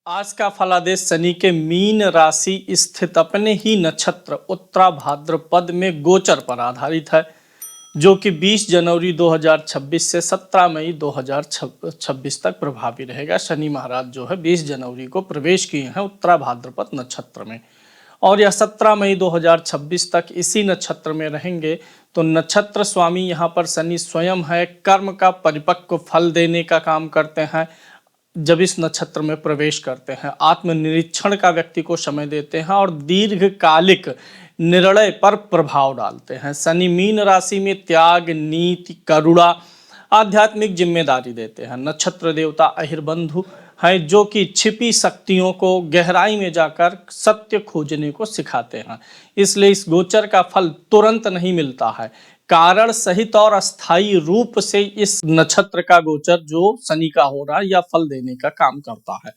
आज का फलादेश शनि के मीन राशि स्थित अपने ही नक्षत्र उत्तराभाद्रपद में गोचर पर आधारित है, जो कि 20 जनवरी 2026 से 17 मई 2026 तक प्रभावी रहेगा। शनि महाराज जो है 20 जनवरी को प्रवेश किए हैं उत्तराभाद्रपद नक्षत्र में और यह 17 मई 2026 तक इसी नक्षत्र में रहेंगे। तो नक्षत्र स्वामी यहाँ पर शनि स्वयं है, कर्म का परिपक्व फल देने का काम करते हैं। जब इस नक्षत्र में प्रवेश करते हैं आत्मनिरीक्षण का व्यक्ति को समय देते हैं और दीर्घकालिक निर्णय पर प्रभाव डालते हैं। शनि मीन राशि में त्याग, नीति, करुणा, आध्यात्मिक जिम्मेदारी देते हैं। नक्षत्र देवता अहिर्बंधु हैं, जो कि छिपी शक्तियों को गहराई में जाकर सत्य खोजने को सिखाते हैं। इसलिए इस गोचर का फल तुरंत नहीं मिलता है, कारण सहित और अस्थायी रूप से इस नक्षत्र का गोचर जो शनि का हो रहा है या फल देने का काम करता है।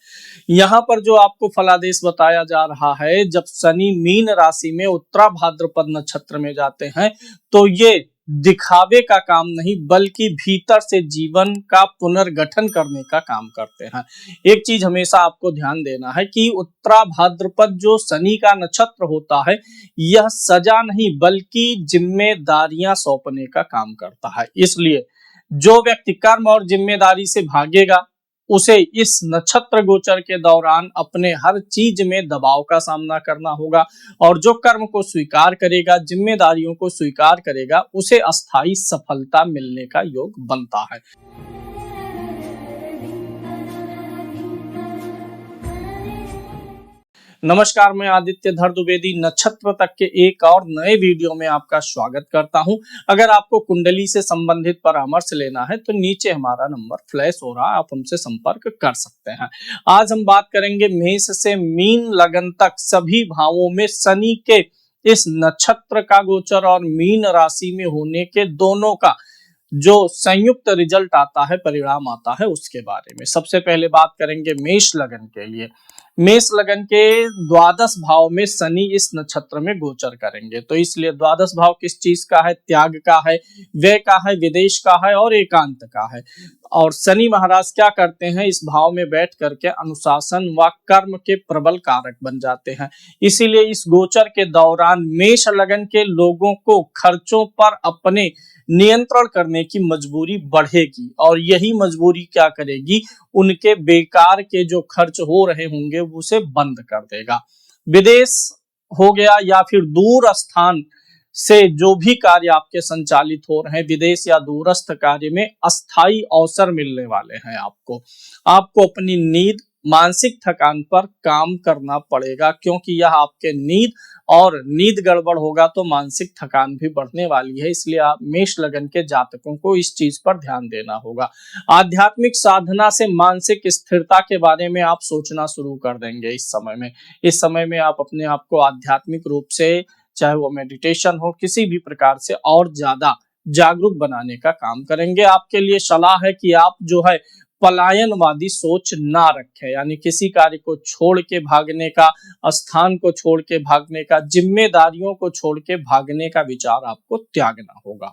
यहाँ पर जो आपको फलादेश बताया जा रहा है, जब शनि मीन राशि में उत्तराभाद्रपद नक्षत्र में जाते हैं तो ये दिखावे का काम नहीं बल्कि भीतर से जीवन का पुनर्गठन करने का काम करते हैं। एक चीज हमेशा आपको ध्यान देना है कि उत्तराभाद्रपद जो शनि का नक्षत्र होता है, यह सजा नहीं बल्कि जिम्मेदारियां सौंपने का काम करता है। इसलिए जो व्यक्ति कर्म और जिम्मेदारी से भागेगा उसे इस नक्षत्र गोचर के दौरान अपने हर चीज में दबाव का सामना करना होगा, और जो कर्म को स्वीकार करेगा, जिम्मेदारियों को स्वीकार करेगा, उसे अस्थायी सफलता मिलने का योग बनता है। नमस्कार, मैं आदित्य धर द्विवेदी नक्षत्र तक के एक और नए वीडियो में आपका स्वागत करता हूं। अगर आपको कुंडली से संबंधित परामर्श लेना है तो नीचे हमारा नंबर फ्लैश हो रहा है, आप हमसे संपर्क कर सकते हैं। आज हम बात करेंगे मेष से मीन लगन तक सभी भावों में शनि के इस नक्षत्र का गोचर और मीन राशि में होने के दोनों का जो संयुक्त रिजल्ट आता है, परिणाम आता है, उसके बारे में। सबसे पहले बात करेंगे मेष लगन के लिए। मेष लगन के द्वादश भाव में शनि इस नक्षत्र में गोचर करेंगे, तो इसलिए द्वादश भाव किस चीज का है? त्याग का है, व्यय का है, विदेश का है और एकांत का है। और शनि महाराज क्या करते हैं? इस भाव में बैठ करके अनुशासन व कर्म के प्रबल कारक बन जाते हैं। इसीलिए इस गोचर के दौरान मेष लगन के लोगों को खर्चों पर अपने नियंत्रण करने की मजबूरी बढ़ेगी, और यही मजबूरी क्या करेगी? उनके बेकार के जो खर्च हो रहे होंगे उसे बंद कर देगा। विदेश हो गया या फिर दूर स्थान से जो भी कार्य आपके संचालित हो रहे हैं, विदेश या दूरस्थ कार्य में अस्थायी अवसर मिलने वाले हैं। आपको अपनी नींद, मानसिक थकान पर काम करना पड़ेगा, क्योंकि यह आपके नींद गड़बड़ होगा तो मानसिक थकान भी बढ़ने वाली है। इसलिए आप मेष लगन के जातकों को इस चीज पर ध्यान देना होगा। आध्यात्मिक साधना से मानसिक स्थिरता के बारे में आप सोचना शुरू कर देंगे इस समय में आप अपने आप को आध्यात्मिक रूप से, चाहे वो मेडिटेशन हो, किसी भी प्रकार से और ज्यादा जागरूक बनाने का काम करेंगे। आपके लिए सलाह है कि आप जो है पलायनवादी सोच ना रखें, यानी किसी कार्य को छोड़ के भागने का, स्थान को छोड़ के भागने का, जिम्मेदारियों को छोड़ के भागने का विचार आपको त्यागना होगा।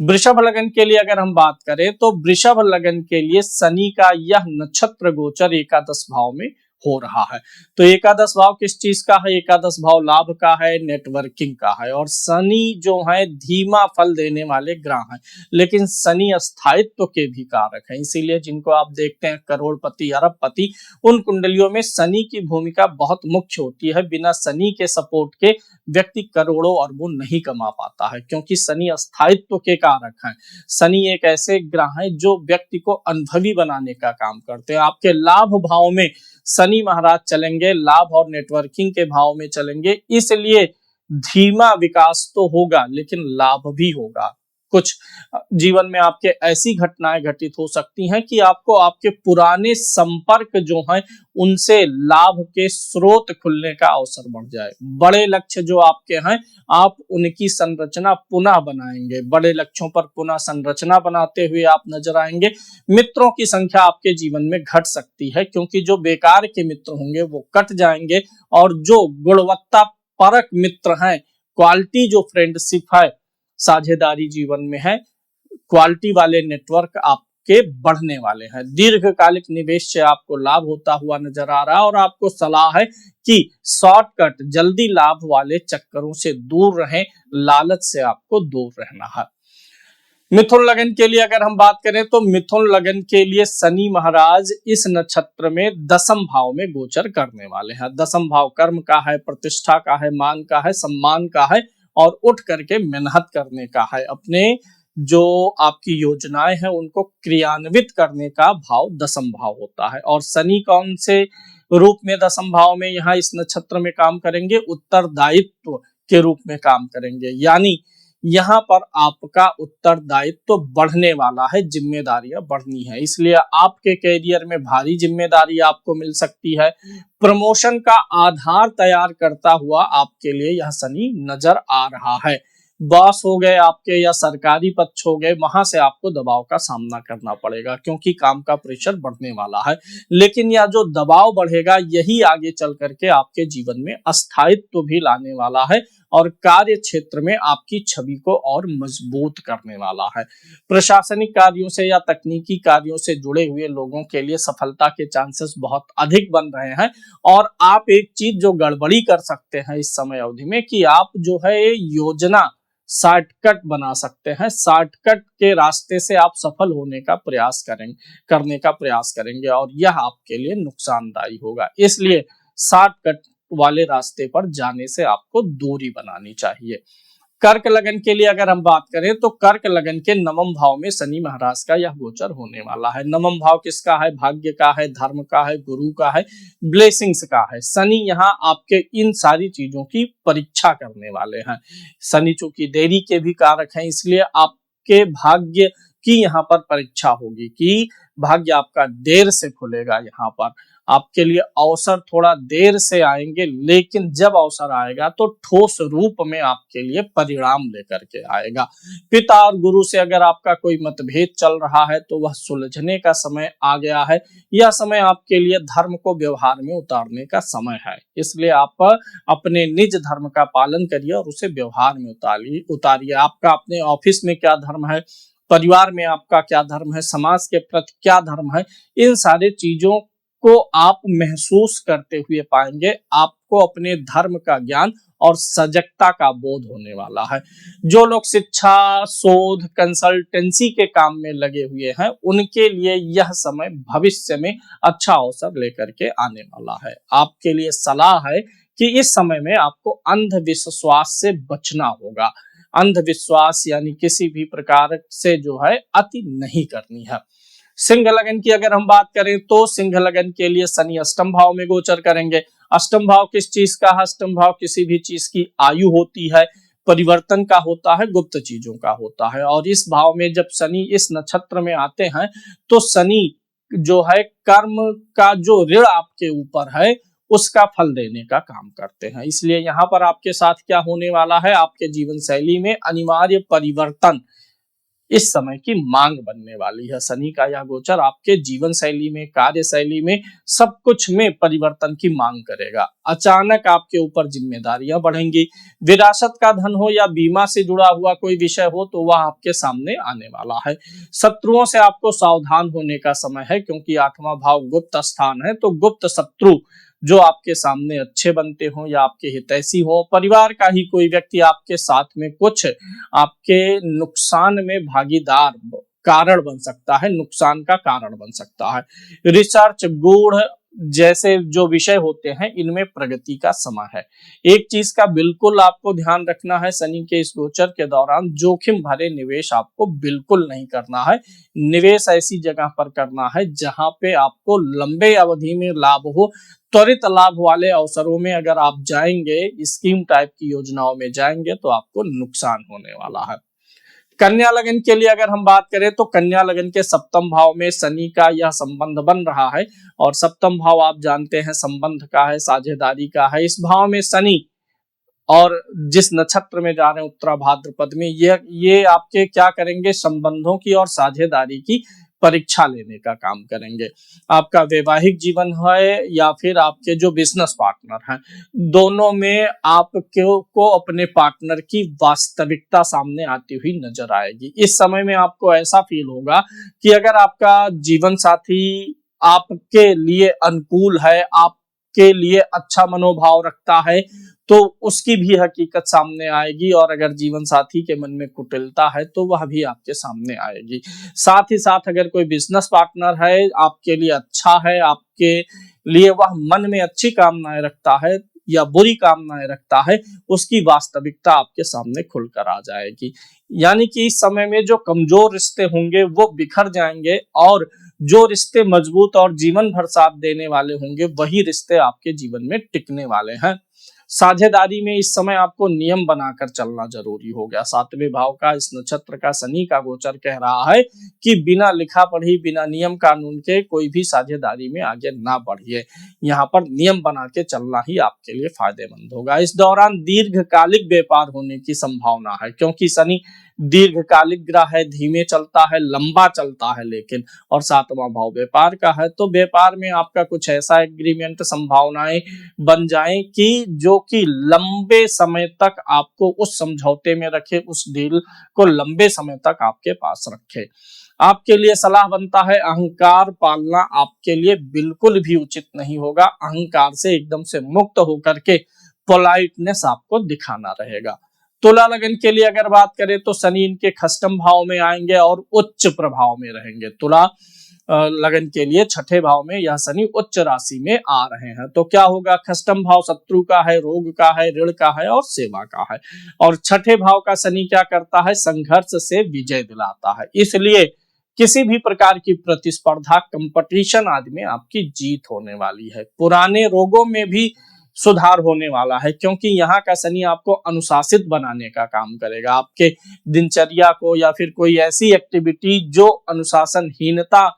वृषभ लगन के लिए अगर हम बात करें तो वृषभ लगन के लिए शनि का यह नक्षत्र गोचर एकादश भाव में हो रहा है। तो एकादश भाव किस चीज का है? एकादश भाव लाभ का है, नेटवर्किंग का है। और शनि जो है धीमा फल देने वाले ग्रह हैं, लेकिन शनि स्थायित्व के भी कारक हैं। इसीलिए जिनको आप देखते हैं करोड़पति, अरबपति, उन कुंडलियों में शनि की भूमिका बहुत मुख्य होती है। बिना शनि के सपोर्ट के व्यक्ति करोड़ों अरबों नहीं कमा पाता है, क्योंकि शनि स्थायित्व के कारक हैं। शनि एक ऐसे ग्रह हैं जो व्यक्ति को अनुभवी बनाने का काम करते हैं। आपके लाभ भाव में शनि महाराज चलेंगे, लाभ और नेटवर्किंग के भाव में चलेंगे, इसलिए धीमा विकास तो होगा लेकिन लाभ भी होगा। कुछ जीवन में आपके ऐसी घटनाएं घटित हो सकती हैं कि आपको आपके पुराने संपर्क जो हैं उनसे लाभ के स्रोत खुलने का अवसर बढ़ जाए। बड़े लक्ष्य जो आपके हैं, आप उनकी संरचना पुनः बनाएंगे। बड़े लक्ष्यों पर पुनः संरचना बनाते हुए आप नजर आएंगे। मित्रों की संख्या आपके जीवन में घट सकती है, क्योंकि जो बेकार के मित्र होंगे वो कट जाएंगे, और जो गुणवत्ता परक मित्र हैं, क्वालिटी जो फ्रेंडशिप है, साझेदारी जीवन में है, क्वालिटी वाले नेटवर्क आप आपके बढ़ने वाले हैं। दीर्घकालिक निवेश से आपको लाभ होता हुआ नजर आ रहा है और आपको सलाह है कि शॉर्टकट जल्दी लाभ वाले चक्करों से दूर रहें, लालच से आपको दूर रहना है। मिथुन लगन के लिए अगर हम बात करें तो मिथुन लगन के लिए शनि महाराज इस नक्षत्र में दसम भाव में गोचर करने वाले हैं। दसम भाव कर्म का है, प्रतिष्ठा का है, मान का है, सम्मान का है और उठ करके मेहनत करने का है। अपने जो आपकी योजनाएं हैं उनको क्रियान्वित करने का भाव दसम भाव होता है। और शनि कौन से रूप में दसम भाव में यहाँ इस नक्षत्र में काम करेंगे? उत्तरदायित्व के रूप में काम करेंगे, यानी यहाँ पर आपका उत्तरदायित्व तो बढ़ने वाला है, जिम्मेदारियां बढ़नी है, इसलिए आपके करियर में भारी जिम्मेदारी आपको मिल सकती है। प्रमोशन का आधार तैयार करता हुआ आपके लिए यह शनि नजर आ रहा है। बॉस हो गए आपके या सरकारी पक्ष हो गए, वहां से आपको दबाव का सामना करना पड़ेगा क्योंकि काम का प्रेशर बढ़ने वाला है। लेकिन यह जो दबाव बढ़ेगा यही आगे चल करके आपके जीवन में अस्थायित्व भी लाने वाला है और कार्य क्षेत्र में आपकी छवि को और मजबूत करने वाला है। प्रशासनिक कार्यों से या तकनीकी कार्यों से जुड़े हुए लोगों के लिए सफलता के चांसेस बहुत अधिक बन रहे हैं। और आप एक चीज जो गड़बड़ी कर सकते हैं इस समय अवधि में कि आप जो है योजना शॉर्टकट बना सकते हैं। शॉर्टकट के रास्ते से आप सफल होने का प्रयास करेंगे और यह आपके लिए नुकसानदायी होगा। इसलिए शॉर्टकट वाले रास्ते पर जाने से आपको दूरी बनानी चाहिए। कर्क लगन के लिए अगर हम बात करें तो कर्क लगन के नवम भाव में शनि महाराज का यह गोचर होने वाला है। नवम भाव किसका है? भाग्य का है, धर्म का है, गुरु का है, ब्लेसिंग्स का है। शनि यहाँ आपके इन सारी चीजों की परीक्षा करने वाले हैं। शनि चूंकि देरी के भी कारक हैं, इसलिए आपके भाग्य की यहाँ पर परीक्षा होगी कि भाग्य आपका देर से खुलेगा। यहाँ पर आपके लिए अवसर थोड़ा देर से आएंगे, लेकिन जब अवसर आएगा तो ठोस रूप में आपके लिए परिणाम लेकर के आएगा। पिता और गुरु से अगर आपका कोई मतभेद चल रहा है तो वह सुलझने का समय आ गया है। यह समय आपके लिए धर्म को व्यवहार में उतारने का समय है, इसलिए आप अपने निज धर्म का पालन करिए और उसे व्यवहार में उतारिए। आपका अपने ऑफिस में क्या धर्म है, परिवार में आपका क्या धर्म है, समाज के प्रति क्या धर्म है, इन सारे चीजों को आप महसूस करते हुए पाएंगे। आपको अपने धर्म का ज्ञान और सजगता का बोध होने वाला है। जो लोग शिक्षा, शोध, कंसल्टेंसी के काम में लगे हुए हैं उनके लिए यह समय भविष्य में अच्छा अवसर लेकर के आने वाला है। आपके लिए सलाह है कि इस समय में आपको अंधविश्वास से बचना होगा। अंधविश्वास यानी किसी भी प्रकार से जो है अति नहीं करनी है। सिंह लगन की अगर हम बात करें तो सिंह लगन के लिए शनि अष्टम भाव में गोचर करेंगे। अष्टम भाव किस चीज का है? अष्टम भाव किसी भी चीज की आयु होती है, परिवर्तन का होता है, गुप्त चीजों का होता है। और इस भाव में जब शनि इस नक्षत्र में आते हैं तो शनि जो है कर्म का जो ऋण आपके ऊपर है उसका फल देने का काम करते हैं। इसलिए यहाँ पर आपके साथ क्या होने वाला है? आपके जीवन शैली में अनिवार्य परिवर्तन इस समय की मांग बनने वाली है। शनि का यह गोचर आपके जीवन शैली में, कार्य शैली में, सब कुछ में परिवर्तन की मांग करेगा। अचानक आपके ऊपर जिम्मेदारियां बढ़ेंगी। विरासत का धन हो या बीमा से जुड़ा हुआ कोई विषय हो तो वह आपके सामने आने वाला है। शत्रुओं से आपको सावधान होने का समय है क्योंकि 8वां भाव गुप्त स्थान है, तो गुप्त शत्रु जो आपके सामने अच्छे बनते हो या आपके हितैषी हो, परिवार का ही कोई व्यक्ति आपके साथ में कुछ आपके नुकसान में भागीदार कारण बन सकता है, नुकसान का कारण बन सकता है। रिसर्च, गूढ़ जैसे जो विषय होते हैं इनमें प्रगति का समय है। एक चीज का बिल्कुल आपको ध्यान रखना है, शनि के इस गोचर के दौरान जोखिम भरे निवेश आपको बिल्कुल नहीं करना है। निवेश ऐसी जगह पर करना है जहां पे आपको लंबे अवधि में लाभ हो। त्वरित लाभ वाले अवसरों में अगर आप जाएंगे, स्कीम टाइप की योजनाओं में जाएंगे तो आपको नुकसान होने वाला है। कन्या लगन के लिए अगर हम बात करें तो कन्या लगन के सप्तम भाव में शनि का यह संबंध बन रहा है और सप्तम भाव आप जानते हैं संबंध का है, साझेदारी का है। इस भाव में शनि और जिस नक्षत्र में जा रहे हैं उत्तरा भाद्रपद में, ये आपके क्या करेंगे? संबंधों की और साझेदारी की परीक्षा लेने का काम करेंगे। आपका वैवाहिक जीवन है या फिर आपके जो बिजनेस पार्टनर हैं, दोनों में आपको को अपने पार्टनर की वास्तविकता सामने आती हुई नजर आएगी। इस समय में आपको ऐसा फील होगा कि अगर आपका जीवन साथी आपके लिए अनुकूल है, आपके लिए अच्छा मनोभाव रखता है, तो उसकी भी हकीकत सामने आएगी, और अगर जीवन साथी के मन में कुटिलता है तो वह भी आपके सामने आएगी। साथ ही साथ अगर कोई बिजनेस पार्टनर है, आपके लिए अच्छा है, आपके लिए वह मन में अच्छी कामनाएं रखता है या बुरी कामनाएं रखता है, उसकी वास्तविकता आपके सामने खुलकर आ जाएगी। यानी कि इस समय में जो कमजोर रिश्ते होंगे वो बिखर जाएंगे, और जो रिश्ते मजबूत और जीवन भर साथ देने वाले होंगे वही रिश्ते आपके जीवन में टिकने वाले हैं। साझेदारी में इस समय आपको नियम बनाकर चलना जरूरी हो गया। 7वें भाव का इस नक्षत्र का शनि का गोचर कह रहा है कि बिना लिखा पढ़ी, बिना नियम कानून के कोई भी साझेदारी में आगे ना बढ़िए। यहाँ पर नियम बना के चलना ही आपके लिए फायदेमंद होगा। इस दौरान दीर्घकालिक व्यापार होने की संभावना है, क्योंकि शनि दीर्घकालिक ग्रह है, धीमे चलता है, लंबा चलता है, लेकिन और 7वां भाव व्यापार का है, तो व्यापार में आपका कुछ ऐसा एग्रीमेंट, संभावनाएं बन जाएं कि जो कि लंबे समय तक आपको उस समझौते में रखे, उस डील को लंबे समय तक आपके पास रखे। आपके लिए सलाह बनता है, अहंकार पालना आपके लिए बिल्कुल भी उचित नहीं होगा। अहंकार से एकदम से मुक्त होकर के पोलाइटनेस आपको दिखाना रहेगा। तुला लगन के लिए अगर बात करें तो शनि इनके खष्टम भाव में आएंगे और उच्च प्रभाव में रहेंगे। तुला लगन के लिए 6ठे भाव में यह शनि उच्च राशि में आ रहे हैं। तो क्या होगा, खष्टम भाव शत्रु का है, रोग का है, ऋण का है और सेवा का है। और 6ठे भाव का शनि क्या करता है, संघर्ष से विजय दिलाता है। इसलिए किसी भी प्रकार की प्रतिस्पर्धा, कंपटीशन आदि में आपकी जीत होने वाली है। पुराने रोगों में भी सुधार होने वाला है, क्योंकि यहाँ का शनि आपको अनुशासित बनाने का काम करेगा। आपके दिनचर्या को या फिर कोई ऐसी एक्टिविटी जो अनुशासनहीनता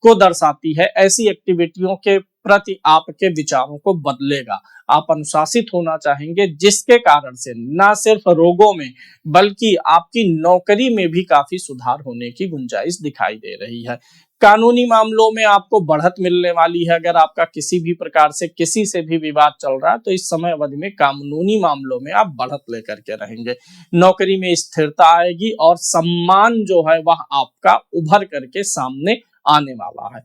को दर्शाती है, ऐसी एक्टिविटियों के प्रति आपके विचारों को बदलेगा। आप अनुशासित होना चाहेंगे, जिसके कारण से न सिर्फ रोगों में बल्कि आपकी नौकरी में भी काफी सुधार होने की गुंजाइश दिखाई दे रही है। कानूनी मामलों में आपको बढ़त मिलने वाली है। अगर आपका किसी भी प्रकार से किसी से भी विवाद चल रहा है तो इस समय अवधि में कानूनी मामलों में आप बढ़त लेकर के रहेंगे। नौकरी में स्थिरता आएगी और सम्मान जो है वह आपका उभर करके सामने आने वाला है।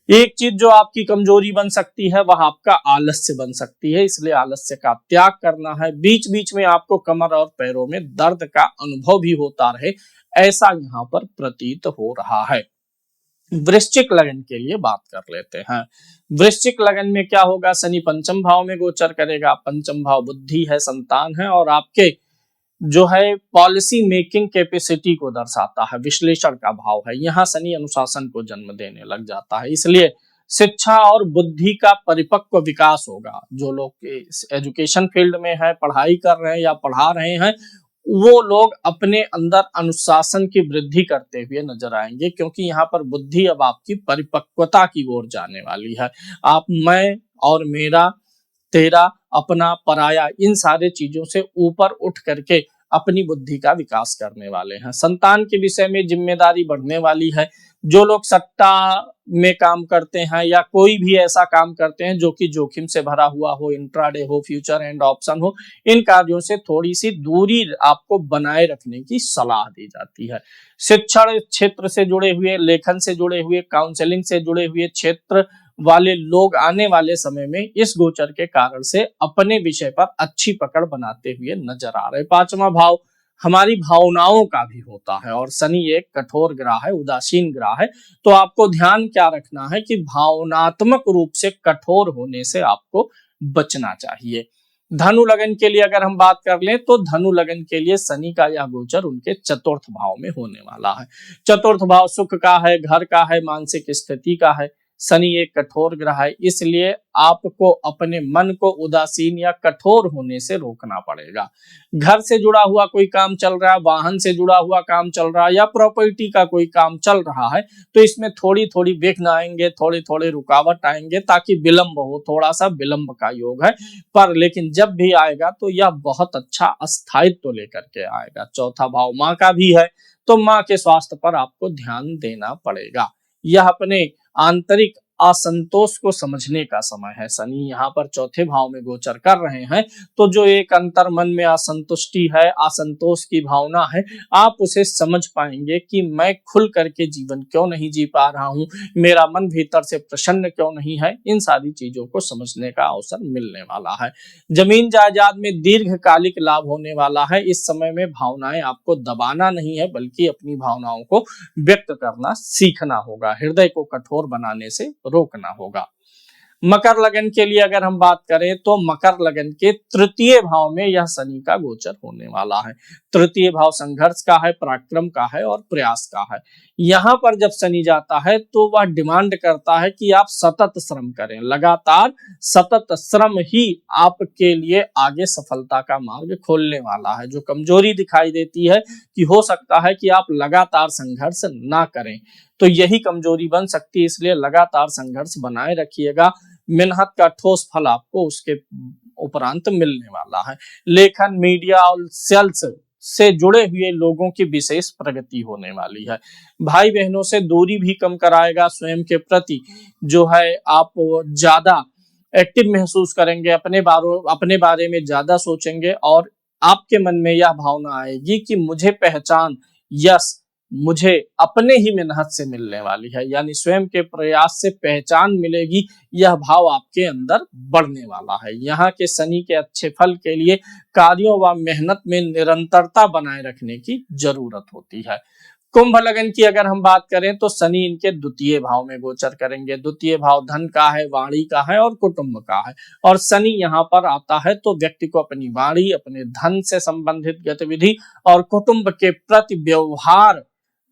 एक चीज जो आपकी कमजोरी बन सकती है वह आपका आलस्य बन सकती है, इसलिए आलस्य का त्याग करना है। बीच बीच में आपको कमर और पैरों में दर्द का अनुभव भी होता रहे, ऐसा यहाँ पर प्रतीत हो रहा है। वृश्चिक लगन के लिए बात कर लेते हैं। वृश्चिक लगन में क्या होगा, शनि पंचम भाव में गोचर करेगा। पंचम भाव बुद्धि है, संतान है और आपके जो है पॉलिसी मेकिंग कैपेसिटी को दर्शाता है, विश्लेषण का भाव है। यहाँ शनि अनुशासन को जन्म देने लग जाता है, इसलिए शिक्षा और बुद्धि का परिपक्व विकास होगा। जो लोग एजुकेशन फील्ड में है, पढ़ाई कर रहे हैं या पढ़ा रहे हैं, वो लोग अपने अंदर अनुशासन की वृद्धि करते हुए नजर आएंगे, क्योंकि यहाँ पर बुद्धि अब आपकी परिपक्वता की ओर जाने वाली है। आप मैं और मेरा, तेरा, अपना, पराया, इन सारे चीजों से ऊपर उठ करके अपनी बुद्धि का विकास करने वाले हैं। संतान के विषय में जिम्मेदारी बढ़ने वाली है। जो लोग सट्टा में काम करते हैं या कोई भी ऐसा काम करते हैं जो कि जोखिम से भरा हुआ हो, इंट्राडे हो, फ्यूचर एंड ऑप्शन हो, इन कार्यों से थोड़ी सी दूरी आपको बनाए रखने की सलाह दी जाती है। शिक्षण क्षेत्र से जुड़े हुए, लेखन से जुड़े हुए, काउंसलिंग से जुड़े हुए क्षेत्र वाले लोग आने वाले समय में इस गोचर के कारण से अपने विषय पर अच्छी पकड़ बनाते हुए नजर आ रहे। 5वां भाव हमारी भावनाओं का भी होता है और शनि एक कठोर ग्रह है, उदासीन ग्रह है। तो आपको ध्यान क्या रखना है कि भावनात्मक रूप से कठोर होने से आपको बचना चाहिए। धनु लगन के लिए अगर हम बात कर लें तो धनु लगन के लिए शनि का यह गोचर उनके चतुर्थ भाव में होने वाला है। चतुर्थ भाव सुख का है, घर का है, मानसिक स्थिति का है। शनि एक कठोर ग्रह है, इसलिए आपको अपने मन को उदासीन या कठोर होने से रोकना पड़ेगा। घर से जुड़ा हुआ कोई काम चल रहा है, वाहन से जुड़ा हुआ काम चल रहा है या प्रॉपर्टी का कोई काम चल रहा है, तो इसमें थोड़ी थोड़ी विघ्न आएंगे, थोड़े थोड़े रुकावट आएंगे, ताकि विलंब हो। थोड़ा सा विलंब का योग है, पर लेकिन जब भी आएगा तो यह बहुत अच्छा अस्थायित्व लेकर के आएगा। चौथा भाव माँ का भी है, तो माँ के स्वास्थ्य पर आपको ध्यान देना पड़ेगा। यह अपने आंतरिक असंतोष को समझने का समय है। शनि यहाँ पर चौथे भाव में गोचर कर रहे हैं, तो जो एक अंतर मन में असंतुष्टि है, असंतोष की भावना है, आप उसे समझ पाएंगे कि मैं खुल करके जीवन क्यों नहीं जी पा रहा हूँ, मेरा मन भीतर से प्रसन्न क्यों नहीं है। इन सारी चीजों को समझने का अवसर मिलने वाला है। जमीन जायदाद में दीर्घकालिक लाभ होने वाला है। इस समय में भावनाएं आपको दबाना नहीं है, बल्कि अपनी भावनाओं को व्यक्त करना सीखना होगा। हृदय को कठोर बनाने से रोकना होगा। मकर लगन के लिए अगर हम बात करें तो मकर लगन के तृतीय भाव में यह शनि का गोचर होने वाला है। तृतीय भाव संघर्ष का है, पराक्रम का है और प्रयास का है। यहाँ पर जब शनि जाता है तो वह डिमांड करता है कि आप सतत श्रम करें। लगातार सतत श्रम ही आपके लिए आगे सफलता का मार्ग खोलने वाला है। जो कमजोरी दिखाई देती है कि हो सकता है कि आप लगातार संघर्ष ना करें, तो यही कमजोरी बन सकती है। इसलिए लगातार संघर्ष बनाए रखिएगा। मेहनत का ठोस फल आपको उसके उपरांत मिलने वाला है। लेखन, मीडिया और सेल्स से जुड़े हुए लोगों की विशेष प्रगति होने वाली है। भाई बहनों से दूरी भी कम कराएगा। स्वयं के प्रति जो है आप ज्यादा एक्टिव महसूस करेंगे, अपने बारे में ज्यादा सोचेंगे और आपके मन में यह भावना आएगी कि मुझे पहचान, यश मुझे अपने ही मेहनत से मिलने वाली है, यानी स्वयं के प्रयास से पहचान मिलेगी। यह भाव आपके अंदर बढ़ने वाला है। यहाँ के शनि के अच्छे फल के लिए कार्यों व मेहनत में निरंतरता बनाए रखने की जरूरत होती है। कुंभ लगन की अगर हम बात करें तो शनि इनके द्वितीय भाव में गोचर करेंगे। द्वितीय भाव धन का है, वाणी का है और कुटुंब का है। और शनि यहाँ पर आता है तो व्यक्ति को अपनी वाणी, अपने धन से संबंधित गतिविधि और कुटुंब के प्रति व्यवहार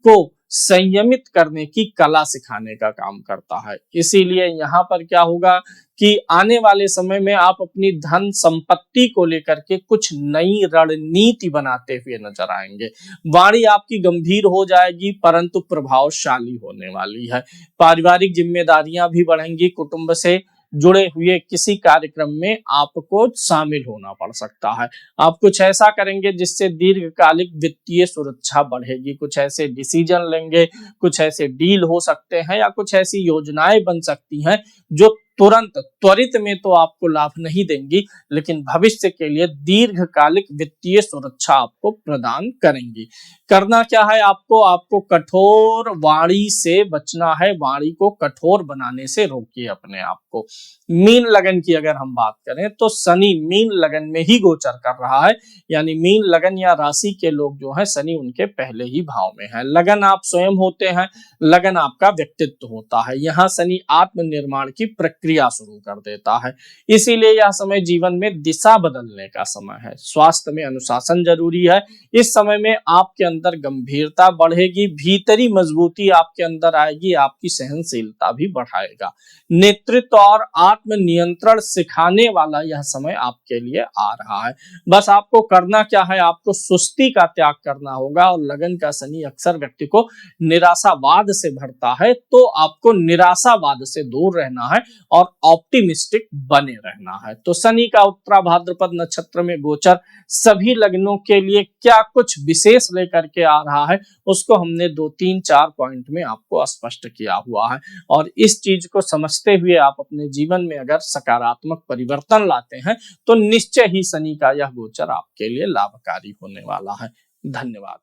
को संयमित करने की कला सिखाने का काम करता है। इसीलिए यहाँ पर क्या होगा कि आने वाले समय में आप अपनी धन संपत्ति को लेकर के कुछ नई रणनीति बनाते हुए नजर आएंगे। वाणी आपकी गंभीर हो जाएगी परंतु प्रभावशाली होने वाली है। पारिवारिक जिम्मेदारियां भी बढ़ेंगी। कुटुंब से जुड़े हुए किसी कार्यक्रम में आपको शामिल होना पड़ सकता है। आप कुछ ऐसा करेंगे जिससे दीर्घकालिक वित्तीय सुरक्षा बढ़ेगी। कुछ ऐसे डिसीजन लेंगे, कुछ ऐसे डील हो सकते हैं या कुछ ऐसी योजनाएं बन सकती हैं जो तुरंत त्वरित में तो आपको लाभ नहीं देंगी, लेकिन भविष्य के लिए दीर्घकालिक वित्तीय सुरक्षा आपको प्रदान करेंगी। करना क्या है आपको कठोर वाणी से बचना है। वाणी को कठोर बनाने से रोकिए अपने आप को। मीन लगन की अगर हम बात करें तो शनि मीन लगन में ही गोचर कर रहा है, यानी मीन लगन या राशि के लोग जो है शनि उनके पहले ही भाव में है। लगन आप स्वयं होते हैं, लगन आपका व्यक्तित्व होता है। यहाँ शनि आत्मनिर्माण की प्रक्रिया शुरू कर देता है। इसीलिए यह समय जीवन में दिशा बदलने का समय है। स्वास्थ्य में अनुशासन जरूरी है। इस समय में आपके अंदर गंभीरता बढ़ेगी, भीतरी मजबूती आपके अंदर आएगी, आपकी सहनशीलता भी बढ़ाएगा। नेतृत्व और आत्मनियंत्रण सिखाने वाला यह समय आपके लिए आ रहा है। बस आपको करना क्या है, आपको सुस्ती का त्याग करना होगा। और लगन का शनि अक्सर व्यक्ति को निराशावाद से भरता है, तो आपको निराशावाद से दूर रहना है और ऑप्टिमिस्टिक बने रहना है। तो शनि का उत्तरा भाद्रपद नक्षत्र में गोचर सभी लग्नों के लिए क्या कुछ विशेष लेकर के आ रहा है, उसको हमने 2-3-4 पॉइंट में आपको स्पष्ट किया हुआ है। और इस चीज को समझते हुए आप अपने जीवन में अगर सकारात्मक परिवर्तन लाते हैं तो निश्चय ही शनि का यह गोचर आपके लिए लाभकारी होने वाला है। धन्यवाद।